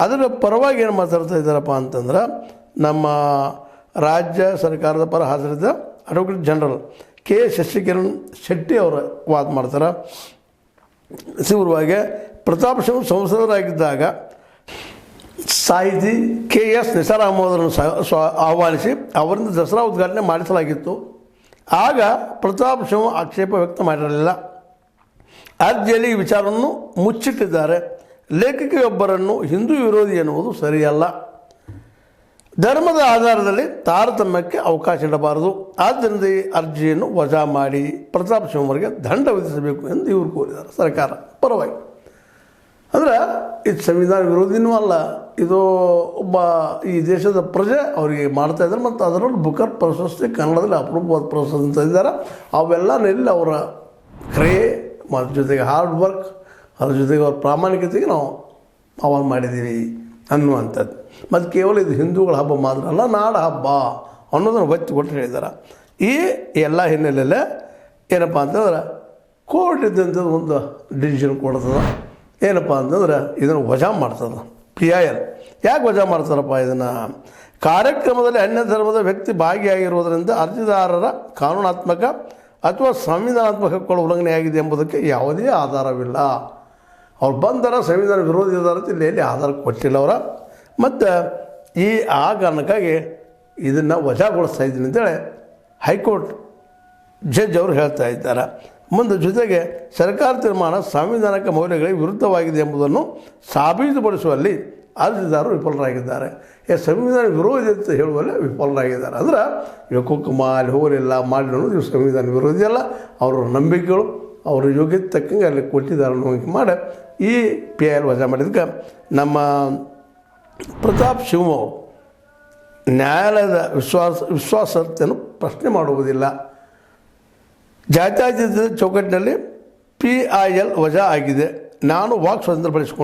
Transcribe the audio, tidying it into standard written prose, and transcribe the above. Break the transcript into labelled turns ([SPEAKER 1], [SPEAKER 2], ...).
[SPEAKER 1] ಅದರ ಪರವಾಗಿ ಏನು ಮಾತಾಡ್ತಾ ಇದ್ದಾರಪ್ಪ ಅಂತಂದ್ರೆ ನಮ್ಮ ರಾಜ್ಯ ಸರ್ಕಾರದ ಪರ ಹಾಜರಿದ್ದ advocate general K Shashikiran Shetty ಅವರು ವಾದ ಮಾಡ್ತಾರೆ. ಶಿವರುವಾಗೆ ಪ್ರತಾಪ್ ಸಿಂಹ ಸಂಸದರಾಗಿದ್ದಾಗ ಸಾಹಿತಿ ಕೆ ಎಸ್ ನಿಸಾರ್ ಅಹಮದರನ್ನು ಆಹ್ವಾನಿಸಿ ಅವರಿಂದ ದಸರಾ ಉದ್ಘಾಟನೆ ಮಾಡಿಸಲಾಗಿತ್ತು. ಆಗ ಪ್ರತಾಪ್ ಸಿಂಹ ಆಕ್ಷೇಪ ವ್ಯಕ್ತ ಮಾಡಿರಲಿಲ್ಲ. ಅರ್ಜಿಯಲ್ಲಿ ಈ ವಿಚಾರವನ್ನು ಮುಚ್ಚಿಟ್ಟಿದ್ದಾರೆ. ಲೇಖಕಿಯೊಬ್ಬರನ್ನು ಹಿಂದೂ ವಿರೋಧಿ ಎನ್ನುವುದು ಸರಿಯಲ್ಲ. ಧರ್ಮದ ಆಧಾರದಲ್ಲಿ ತಾರತಮ್ಯಕ್ಕೆ ಅವಕಾಶ ಇಡಬಾರದು. ಆದ್ದರಿಂದ ಈ ಅರ್ಜಿಯನ್ನು ವಜಾ ಮಾಡಿ ಪ್ರತಾಪ್ ಸಿಂಹ ಅವರಿಗೆ ದಂಡ ವಿಧಿಸಬೇಕು ಎಂದು ಇವರು ಕೋರಿದ್ದಾರೆ ಸರ್ಕಾರ ಪರವಾಗಿ. ಅಂದರೆ ಇದು ಸಂವಿಧಾನ ವಿರೋಧಿನೂ ಅಲ್ಲ, ಇದು ಒಬ್ಬ ಈ ದೇಶದ ಪ್ರಜೆ ಅವರಿಗೆ ಮಾಡ್ತಾ ಇದ್ದಾರೆ. ಮತ್ತು ಅದರಲ್ಲೂ ಬುಕರ್ ಪ್ರಶಸ್ತಿ ಕನ್ನಡದಲ್ಲಿ ಅಪರೂಪವಾದ ಪ್ರಶಸ್ತಿ ಅಂತ ಇದ್ದಾರೆ. ಅವೆಲ್ಲ ನೆಲ್ಲಿ ಅವರ ಕ್ರಿಯೆ ಮತ್ತು ಜೊತೆಗೆ ಹಾರ್ಡ್ ವರ್ಕ್, ಅದ್ರ ಜೊತೆಗೆ ಅವ್ರ ಪ್ರಾಮಾಣಿಕತೆಗೆ ನಾವು ಆಹ್ವಾನ ಮಾಡಿದ್ದೀವಿ ಅನ್ನುವಂಥದ್ದು. ಮತ್ತು ಕೇವಲ ಇದು ಹಿಂದೂಗಳ ಹಬ್ಬ ಮಾತ್ರ ಅಲ್ಲ, ನಾಡ ಹಬ್ಬ ಅನ್ನೋದನ್ನು ಒತ್ತಿ ಕೊಟ್ಟು ಹೇಳಿದ್ದಾರೆ. ಈ ಎಲ್ಲ ಹಿನ್ನೆಲೆಯಲ್ಲೇ ಏನಪ್ಪ ಅಂತಂದ್ರೆ ಕೋರ್ಟ್ ಇದ್ದಂಥದ್ದು ಒಂದು ಡಿಸಿಷನ್ ಕೊಡ್ತದೆ. ಏನಪ್ಪ ಅಂತಂದ್ರೆ ಇದನ್ನು ವಜಾ ಮಾಡ್ತದೆ. PIL ಯಾಕೆ ವಜಾ ಮಾಡ್ತಾರಪ್ಪ ಇದನ್ನು? ಕಾರ್ಯಕ್ರಮದಲ್ಲಿ ಅನ್ಯ ಧರ್ಮದ ವ್ಯಕ್ತಿ ಭಾಗಿಯಾಗಿರುವುದರಿಂದ ಅರ್ಜಿದಾರರ ಕಾನೂನಾತ್ಮಕ ಅಥವಾ ಸಂವಿಧಾನಾತ್ಮಕ ಹಕ್ಕುಗಳ ಉಲ್ಲಂಘನೆಯಾಗಿದೆ ಎಂಬುದಕ್ಕೆ ಯಾವುದೇ ಆಧಾರವಿಲ್ಲ. ಅವ್ರು ಬಂದರ ಸಂವಿಧಾನ ವಿರೋಧಿ ಇದ್ದಾರೆ ಇಲ್ಲಿ ಎಲ್ಲಿ ಆಧಾರ ಕೊಟ್ಟಿಲ್ಲ ಅವರ. ಮತ್ತು ಆ ಕಾರಣಕ್ಕಾಗಿ ಇದನ್ನು ವಜಾಗೊಳಿಸ್ತಾ ಇದ್ದೀನಿ ಅಂತೇಳಿ ಹೈಕೋರ್ಟ್ ಜಡ್ಜ್ ಅವರು ಹೇಳ್ತಾ ಇದ್ದಾರೆ. ಮುಂದೆ ಜೊತೆಗೆ ಸರ್ಕಾರ ತೀರ್ಮಾನ ಸಂವಿಧಾನಿಕ ಮೌಲ್ಯಗಳಿಗೆ ವಿರುದ್ಧವಾಗಿದೆ ಎಂಬುದನ್ನು ಸಾಬೀತುಪಡಿಸುವಲ್ಲಿ ಅರ್ಜಿದಾರರು ವಿಫಲರಾಗಿದ್ದಾರೆ. ಸಂವಿಧಾನ ವಿರೋಧಿ ಅಂತ ಹೇಳುವಲ್ಲಿ ವಿಫಲರಾಗಿದ್ದಾರೆ. ಅಂದ್ರೆ ಕುಂಕುಮ ಅಲ್ಲಿ ಹೋಗಲಿಲ್ಲ ಮಾಡಿ ಅನ್ನೋದು ಇವು ಸಂವಿಧಾನ ವಿರೋಧಿ ಅಲ್ಲ. ಅವರ ನಂಬಿಕೆಗಳು ಅವರ ಯೋಗ್ಯತೆ ತಕ್ಕಂಗೆ ಅಲ್ಲಿ ಕೊಟ್ಟಿದ್ದಾರೆ ಅನ್ನೋ ಮಾಡಿ ಈ PIL ವಜಾ ಮಾಡಿದ್ದಕ್ಕೆ ನಮ್ಮ ಪ್ರತಾಪ್ ಸಿಂಹ ಅವರು ನ್ಯಾಯಾಲಯದ ವಿಶ್ವಾಸಾರ್ಹತೆಯನ್ನು ಪ್ರಶ್ನೆ ಮಾಡುವುದಿಲ್ಲ. ಜಾತ್ಯತೀತ ಚೌಕಟ್ಟಿನಲ್ಲಿ PIL ವಜಾ ಆಗಿದೆ. ನಾನು ವಾಕ್ ಸ್ವಾತಂತ್ರ್ಯ ಬಳಸಿಕೊಂಡು